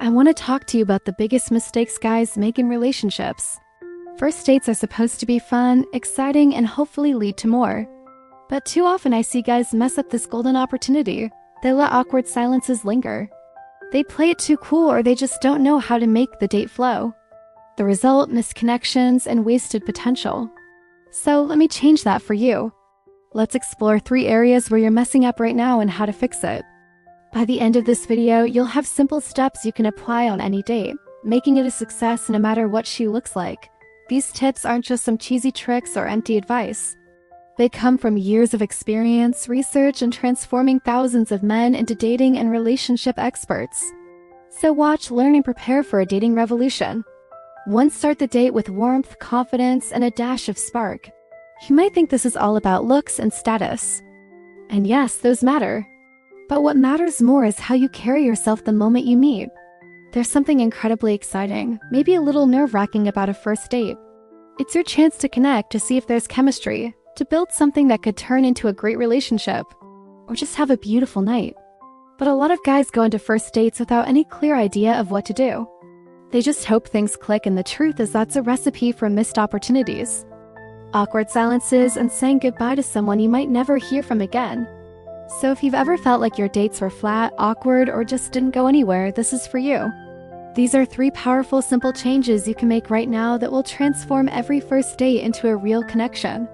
I want to talk to you about the biggest mistakes guys make in relationships. First dates are supposed to be fun, exciting, and hopefully lead to more. But too often I see guys mess up this golden opportunity. They let awkward silences linger. They play it too cool, or they just don't know how to make the date flow. The result, missed connections and wasted potential. So let me change that for you. Let's explore 3 areas where you're messing up right now and how to fix it. By the end of this video, you'll have simple steps you can apply on any date, making it a success no matter what she looks like. These tips aren't just some cheesy tricks or empty advice. They come from years of experience, research, and transforming thousands of men into dating and relationship experts. So watch, learn, and prepare for a dating revolution. 1. Start the date with warmth, confidence, and a dash of spark. You might think this is all about looks and status. And yes, those matter. But what matters more is how you carry yourself the moment you meet. There's something incredibly exciting, maybe a little nerve-wracking about a first date. It's your chance to connect, to see if there's chemistry, to build something that could turn into a great relationship, or just have a beautiful night. But a lot of guys go into first dates without any clear idea of what to do. They just hope things click, and the truth is that's a recipe for missed opportunities. Awkward silences and saying goodbye to someone you might never hear from again. So if you've ever felt like your dates were flat, awkward, or just didn't go anywhere, this is for you. These are 3 powerful, simple changes you can make right now that will transform every first date into a real connection.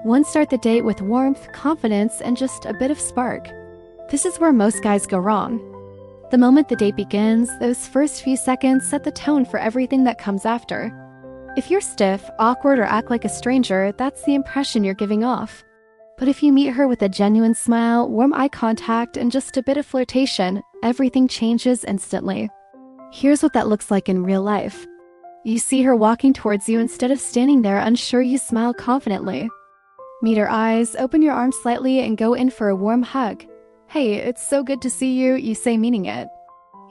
1. Start the date with warmth, confidence, and just a bit of spark. This is where most guys go wrong. The moment the date begins, those first few seconds set the tone for everything that comes after. If you're stiff, awkward, or act like a stranger, that's the impression you're giving off. But if you meet her with a genuine smile, warm eye contact, and just a bit of flirtation, everything changes instantly. Here's what that looks like in real life. You see her walking towards you. Instead of standing there unsure, you smile confidently. Meet her eyes, open your arms slightly, and go in for a warm hug. "Hey, it's so good to see you," you say, meaning it.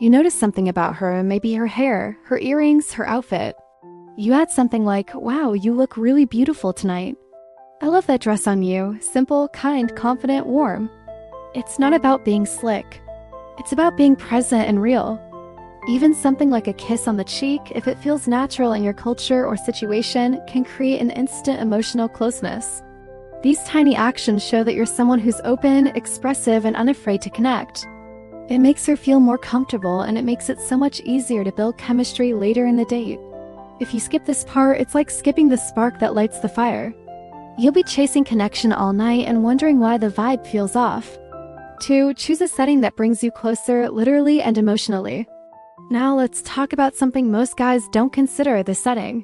You notice something about her, maybe her hair, her earrings, her outfit. You add something like, "Wow, you look really beautiful tonight. I love that dress on you." Simple, kind, confident, warm. It's not about being slick. It's about being present and real. Even something like a kiss on the cheek, if it feels natural in your culture or situation, can create an instant emotional closeness. These tiny actions show that you're someone who's open, expressive, and unafraid to connect. It makes her feel more comfortable, and it makes it so much easier to build chemistry later in the date. If you skip this part, it's like skipping the spark that lights the fire. You'll be chasing connection all night and wondering why the vibe feels off. 2. Choose a setting that brings you closer, literally and emotionally. Now let's talk about something most guys don't consider: the setting.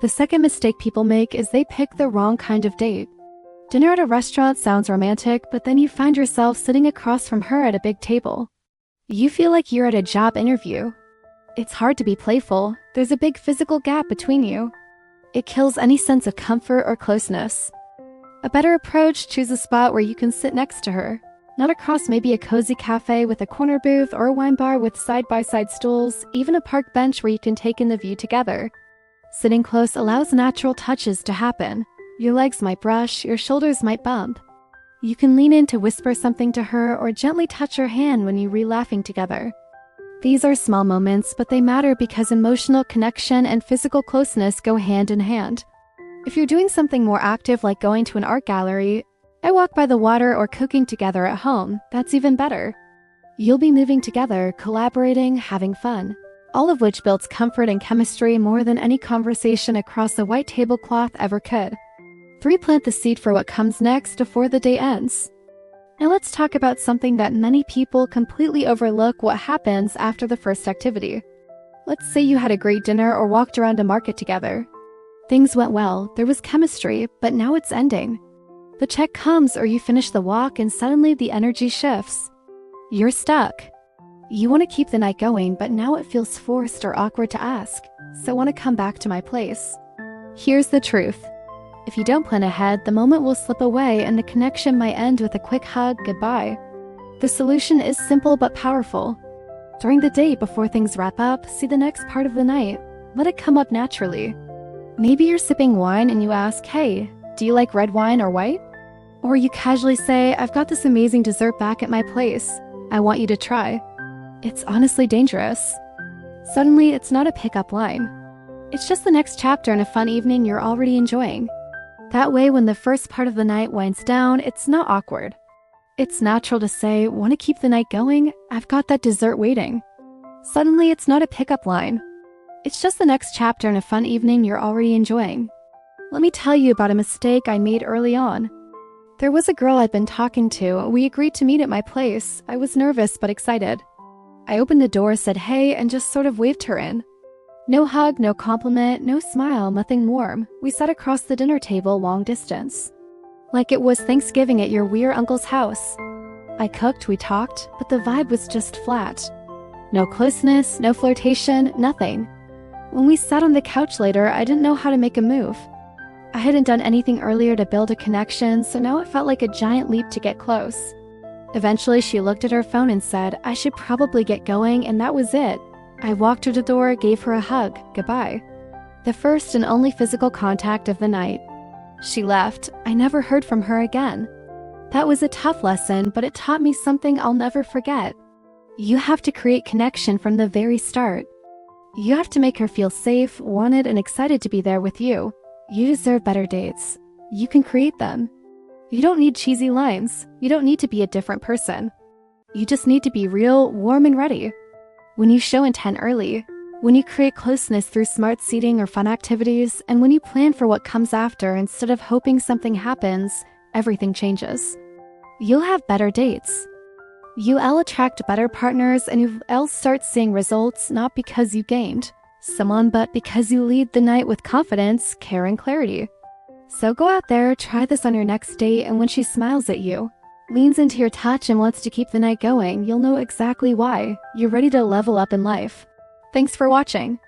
The second mistake people make is they pick the wrong kind of date. Dinner at a restaurant sounds romantic, but then you find yourself sitting across from her at a big table. You feel like you're at a job interview. It's hard to be playful. There's a big physical gap between you. It kills any sense of comfort or closeness. A better approach: choose a spot where you can sit next to her. Not across, maybe a cozy cafe with a corner booth, or a wine bar with side-by-side stools, even a park bench where you can take in the view together. Sitting close allows natural touches to happen. Your legs might brush, your shoulders might bump. You can lean in to whisper something to her or gently touch her hand when you're laughing together. These are small moments, but they matter because emotional connection and physical closeness go hand in hand. If you're doing something more active like going to an art gallery, a walk by the water, or cooking together at home, that's even better. You'll be moving together, collaborating, having fun, all of which builds comfort and chemistry more than any conversation across a white tablecloth ever could. 3. Plant the seed for what comes next before the day ends. Now let's talk about something that many people completely overlook: what happens after the first activity. Let's say you had a great dinner or walked around a market together. Things went well, there was chemistry, but now it's ending. The check comes, or you finish the walk, and suddenly the energy shifts. You're stuck. You want to keep the night going, but now it feels forced or awkward to ask, "So want to come back to my place?" Here's the truth. If you don't plan ahead, the moment will slip away and the connection might end with a quick hug, goodbye. The solution is simple but powerful. During the date, before things wrap up, see the next part of the night. Let it come up naturally. Maybe you're sipping wine and you ask, "Hey, do you like red wine or white?" Or you casually say, "I've got this amazing dessert back at my place. I want you to try." It's honestly dangerous. Suddenly, it's not a pickup line. It's just the next chapter in a fun evening you're already enjoying. That way, when the first part of the night winds down, it's not awkward. It's natural to say, "Want to keep the night going? I've got that dessert waiting." Suddenly, it's not a pickup line. It's just the next chapter in a fun evening you're already enjoying. Let me tell you about a mistake I made early on. There was a girl I'd been talking to. We agreed to meet at my place. I was nervous but excited. I opened the door, said hey, and just sort of waved her in. No hug, no compliment, no smile, nothing warm. We sat across the dinner table long distance. Like it was Thanksgiving at your weird uncle's house. I cooked, we talked, but the vibe was just flat. No closeness, no flirtation, nothing. When we sat on the couch later, I didn't know how to make a move. I hadn't done anything earlier to build a connection, so now it felt like a giant leap to get close. Eventually, she looked at her phone and said, "I should probably get going," and that was it. I walked to the door, gave her a hug, goodbye. The first and only physical contact of the night. She left. I never heard from her again. That was a tough lesson, but it taught me something I'll never forget. You have to create connection from the very start. You have to make her feel safe, wanted, and excited to be there with you. You deserve better dates. You can create them. You don't need cheesy lines. You don't need to be a different person. You just need to be real, warm, and ready. When you show intent early, when you create closeness through smart seating or fun activities, and when you plan for what comes after instead of hoping something happens, everything changes. You'll have better dates. You'll attract better partners, and you'll start seeing results not because you gained someone, but because you lead the night with confidence, care, and clarity. So go out there, try this on your next date, and when she smiles at you, leans into your touch, and wants to keep the night going, you'll know exactly why. You're ready to level up in life. Thanks for watching.